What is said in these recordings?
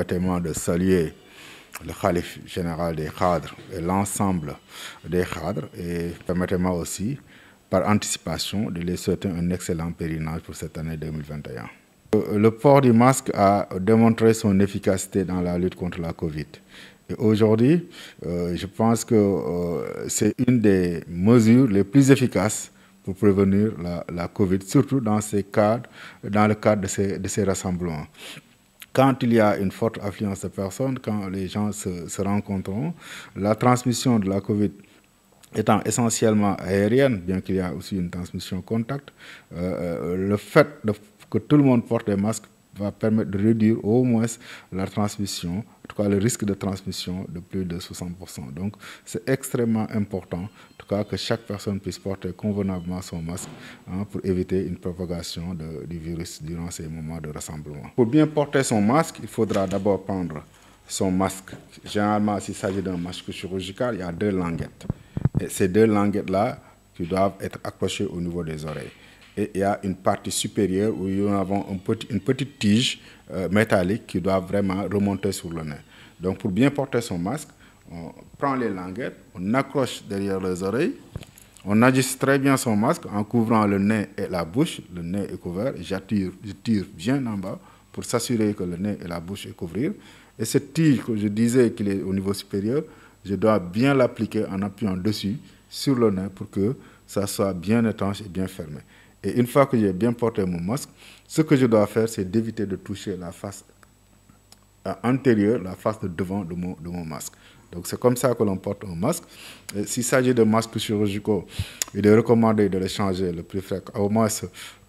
permettez-moi de saluer le khalife général des cadres et l'ensemble des cadres. Et permettez-moi aussi, par anticipation, de les souhaiter un excellent pèlerinage pour cette année 2021. Le port du masque a démontré son efficacité dans la lutte contre la Covid. Et aujourd'hui, je pense que c'est une des mesures les plus efficaces pour prévenir la Covid, surtout dans le cadre de ces rassemblements. Quand il y a une forte affluence de personnes, quand les gens se rencontrent, la transmission de la Covid étant essentiellement aérienne, bien qu'il y a aussi une transmission contact, le fait que tout le monde porte des masques va permettre de réduire au moins la transmission, en tout cas le risque de transmission de plus de 60%. Donc c'est extrêmement important, en tout cas, que chaque personne puisse porter convenablement son masque pour éviter une propagation du virus durant ces moments de rassemblement. Pour bien porter son masque, il faudra d'abord prendre son masque. Généralement, s'il s'agit d'un masque chirurgical, il y a 2 languettes. Et ces 2 languettes-là qui doivent être accrochées au niveau des oreilles. Et il y a une partie supérieure où nous avons une petite tige métallique qui doit vraiment remonter sur le nez. Donc pour bien porter son masque, on prend les languettes, on accroche derrière les oreilles, on ajuste très bien son masque en couvrant le nez et la bouche. Le nez est couvert, je tire bien en bas pour s'assurer que le nez et la bouche est couvrir. Et cette tige que je disais qu'il est au niveau supérieur, je dois bien l'appliquer en appuyant dessus sur le nez pour que ça soit bien étanche et bien fermé. Et une fois que j'ai bien porté mon masque, ce que je dois faire, c'est d'éviter de toucher la face antérieure, la face de devant de mon masque. Donc c'est comme ça que l'on porte un masque. S'il s'agit de masques chirurgicaux, il est recommandé de les changer le plus fréquemment, au moins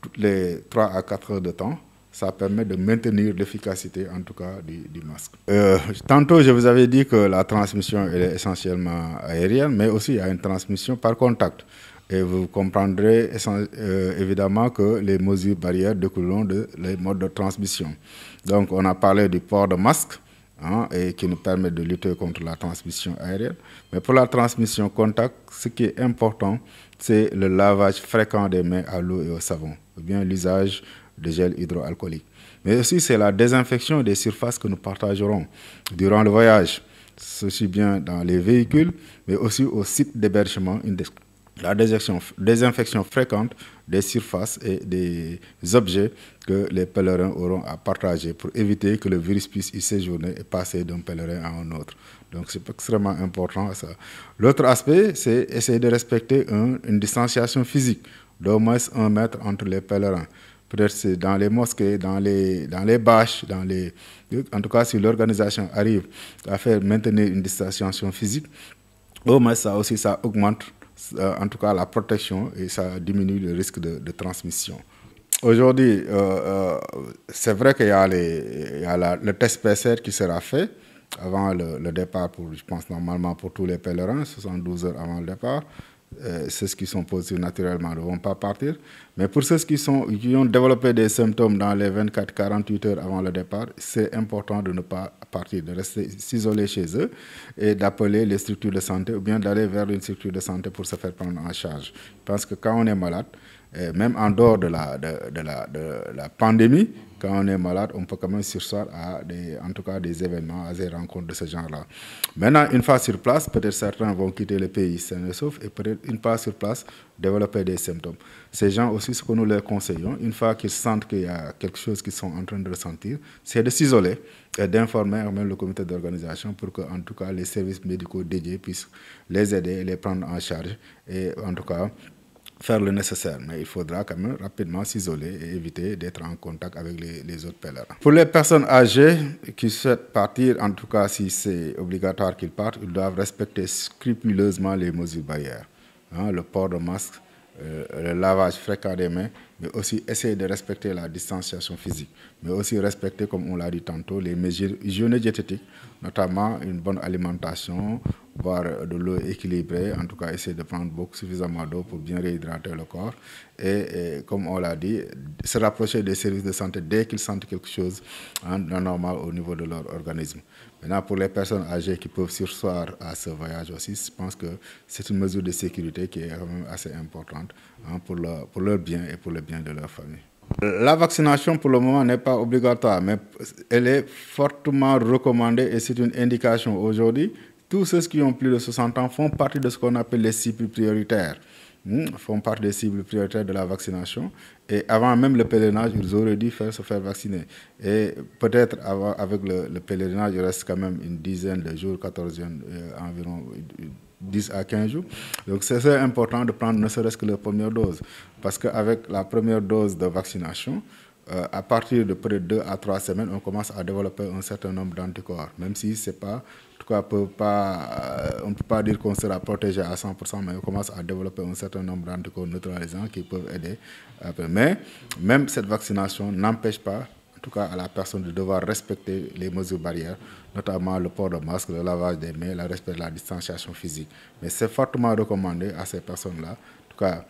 toutes les 3 à 4 heures de temps. Ça permet de maintenir l'efficacité, en tout cas, du masque. Tantôt, je vous avais dit que la transmission elle est essentiellement aérienne, mais aussi il y a une transmission par contact. Et vous comprendrez évidemment que les mesures barrières découleront des modes de transmission. Donc, on a parlé du port de masque, et qui nous permet de lutter contre la transmission aérienne. Mais pour la transmission contact, ce qui est important, c'est le lavage fréquent des mains à l'eau et au savon, ou bien l'usage de gel hydroalcoolique. Mais aussi, c'est la désinfection des surfaces que nous partagerons durant le voyage, ceci bien dans les véhicules, mais aussi au site d'hébergement. La désinfection fréquente des surfaces et des objets que les pèlerins auront à partager pour éviter que le virus puisse y séjourner et passer d'un pèlerin à un autre. Donc c'est extrêmement important ça. L'autre aspect, c'est essayer de respecter une distanciation physique d'au moins 1 mètre entre les pèlerins. Peut-être c'est dans les mosquées, dans les bâches, en tout cas si l'organisation arrive à faire maintenir une distanciation physique, au moins ça augmente en tout cas la protection et ça diminue le risque de transmission. Aujourd'hui, c'est vrai qu'il y a le test PCR qui sera fait avant le départ, je pense normalement pour tous les pèlerins, 72 heures avant le départ. Ceux qui sont positifs naturellement ne vont pas partir. Mais pour ceux qui ont développé des symptômes dans les 24-48 heures avant le départ, c'est important de ne pas partir, de rester s'isoler chez eux et d'appeler les structures de santé ou bien d'aller vers une structure de santé pour se faire prendre en charge. Parce que quand on est malade, même en dehors de la pandémie, quand on est malade, on peut quand même sursoir à des événements, à des rencontres de ce genre-là. Maintenant, une fois sur place, peut-être certains vont quitter le pays sains et saufs et peut-être une fois sur place, développer des symptômes. Ces gens aussi, ce que nous leur conseillons, une fois qu'ils sentent qu'il y a quelque chose qu'ils sont en train de ressentir, c'est de s'isoler et d'informer même le comité d'organisation pour que, en tout cas, les services médicaux dédiés puissent les aider et les prendre en charge et, en tout cas, faire le nécessaire, mais il faudra quand même rapidement s'isoler et éviter d'être en contact avec les autres pèlerins. Pour les personnes âgées qui souhaitent partir, en tout cas si c'est obligatoire qu'ils partent, ils doivent respecter scrupuleusement les mesures barrières. Le port de masque, le lavage fréquent des mains, mais aussi essayer de respecter la distanciation physique, mais aussi respecter, comme on l'a dit tantôt, les mesures hygiéno-diététiques, notamment une bonne alimentation, boire de l'eau équilibrée, en tout cas essayer de prendre suffisamment d'eau pour bien réhydrater le corps et comme on l'a dit, se rapprocher des services de santé dès qu'ils sentent quelque chose d'anormal au niveau de leur organisme. Maintenant, pour les personnes âgées qui peuvent sursoir à ce voyage aussi, je pense que c'est une mesure de sécurité qui est quand même assez importante pour leur bien et pour le bien de leur famille. La vaccination pour le moment n'est pas obligatoire, mais elle est fortement recommandée et c'est une indication aujourd'hui. Tous ceux qui ont plus de 60 ans font partie de ce qu'on appelle les cibles prioritaires. Font partie des cibles prioritaires de la vaccination. Et avant même le pèlerinage, ils auraient dû se faire vacciner. Et peut-être avec le pèlerinage, il reste quand même une dizaine de jours, 14 environ 10 à 15 jours. Donc c'est important de prendre ne serait-ce que la première dose. Parce qu'avec la première dose de vaccination, à partir de près de 2 à 3 semaines, on commence à développer un certain nombre d'anticorps. Même si c'est pas, en tout cas, on ne peut pas dire qu'on sera protégé à 100%, mais on commence à développer un certain nombre d'anticorps neutralisants qui peuvent aider. Mais même cette vaccination n'empêche pas, en tout cas à la personne, de devoir respecter les mesures barrières, notamment le port de masque, le lavage des mains, le respect de la distanciation physique. Mais c'est fortement recommandé à ces personnes-là, en tout cas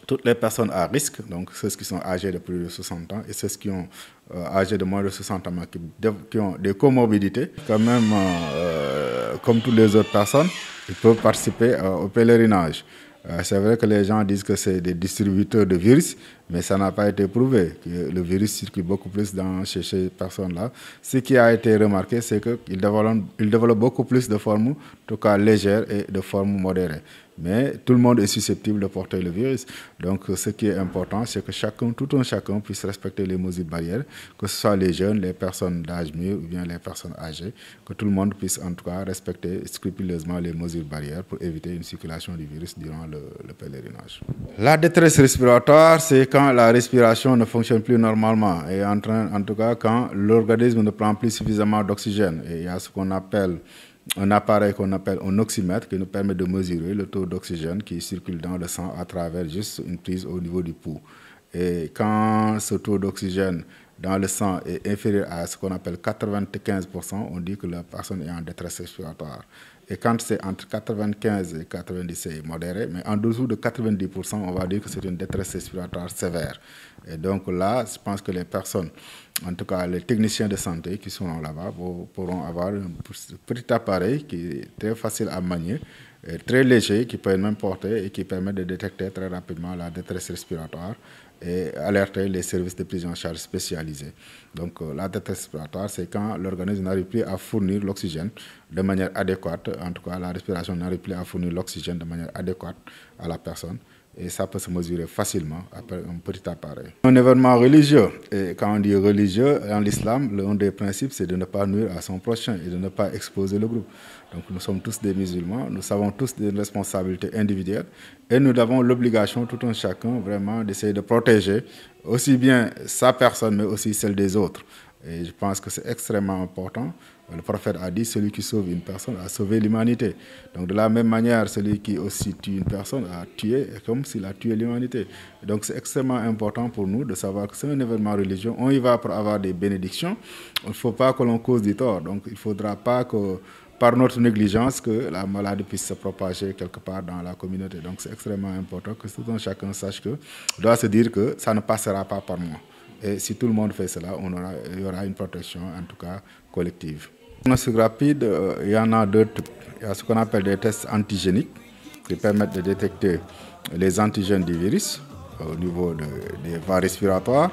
toutes les personnes à risque, donc ceux qui sont âgés de plus de 60 ans et ceux qui sont âgés de moins de 60 ans qui ont des comorbidités, quand même, comme toutes les autres personnes, ils peuvent participer au pèlerinage. C'est vrai que les gens disent que c'est des distributeurs de virus, mais ça n'a pas été prouvé. Que le virus circule beaucoup plus chez ces personnes-là. Ce qui a été remarqué, c'est qu'ils développent beaucoup plus de formes, en tout cas légères, et de formes modérées. Mais tout le monde est susceptible de porter le virus. Donc ce qui est important, c'est que tout un chacun puisse respecter les mesures barrières, que ce soit les jeunes, les personnes d'âge mûr ou bien les personnes âgées, que tout le monde puisse en tout cas respecter scrupuleusement les mesures barrières pour éviter une circulation du virus durant le pèlerinage. La détresse respiratoire, c'est quand la respiration ne fonctionne plus normalement et en tout cas quand l'organisme ne prend plus suffisamment d'oxygène. Et il y a ce qu'on appelle un appareil qu'on appelle un oxymètre qui nous permet de mesurer le taux d'oxygène qui circule dans le sang à travers juste une prise au niveau du pouls. Et quand ce taux d'oxygène dans le sang est inférieur à ce qu'on appelle 95%, on dit que la personne est en détresse respiratoire. Et quand c'est entre 95 et 90, c'est modéré, mais en dessous de 90%, on va dire que c'est une détresse respiratoire sévère. Et donc là, je pense que les personnes, en tout cas les techniciens de santé qui sont là-bas, pourront avoir un petit appareil qui est très facile à manier, très léger, qui peut même porter et qui permet de détecter très rapidement la détresse respiratoire et alerter les services de prise en charge spécialisés. Donc la détresse respiratoire, c'est quand l'organisme n'arrive plus à fournir l'oxygène de manière adéquate, en tout cas la respiration n'arrive plus à fournir l'oxygène de manière adéquate à la personne. Et ça peut se mesurer facilement après un petit appareil. Un événement religieux, et quand on dit religieux, en l'islam, l'un des principes, c'est de ne pas nuire à son prochain et de ne pas exposer le groupe. Donc nous sommes tous des musulmans, nous avons tous des responsabilités individuelles et nous avons l'obligation, tout un chacun, vraiment d'essayer de protéger aussi bien sa personne, mais aussi celle des autres. Et je pense que c'est extrêmement important. Le prophète a dit, celui qui sauve une personne a sauvé l'humanité. Donc de la même manière, celui qui aussi tue une personne a tué, comme s'il a tué l'humanité. Donc c'est extrêmement important pour nous de savoir que c'est un événement religieux. On y va pour avoir des bénédictions. Il ne faut pas que l'on cause du tort. Donc il ne faudra pas que, par notre négligence, que la maladie puisse se propager quelque part dans la communauté. Donc c'est extrêmement important que tout un chacun sache que, doit se dire que ça ne passera pas par moi. Et si tout le monde fait cela, il y aura une protection, en tout cas collective. Le diagnostic rapide, il y en a deux types. Il y a ce qu'on appelle des tests antigéniques qui permettent de détecter les antigènes du virus au niveau des voies respiratoires.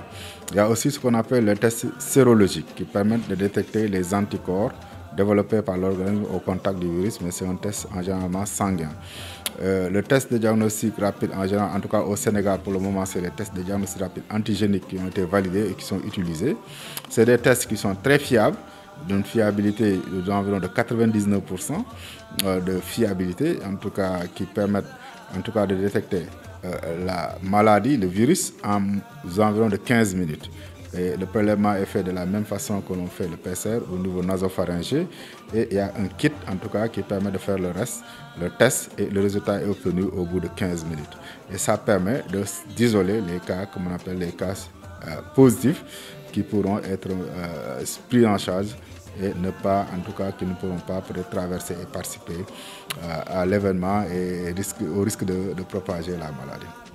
Il y a aussi ce qu'on appelle les tests sérologiques qui permettent de détecter les anticorps développés par l'organisme au contact du virus, mais c'est un test en général sanguin. Le test de diagnostic rapide, en général, en tout cas au Sénégal pour le moment, c'est les tests de diagnostic rapide antigéniques qui ont été validés et qui sont utilisés. C'est des tests qui sont très fiables, d'une fiabilité d'environ de 99% de fiabilité, en tout cas qui permettent en tout cas de détecter la maladie, le virus, en environ de 15 minutes. Et le prélèvement est fait de la même façon que l'on fait le PCR au niveau nasopharyngé. Et il y a un kit, en tout cas, qui permet de faire le reste, le test, et le résultat est obtenu au bout de 15 minutes. Et ça permet d'isoler les cas, comme on appelle les cas positifs, qui pourront être pris en charge et ne pas, en tout cas, qui ne pourront pas peut-être traverser et participer à l'événement et au risque de propager la maladie.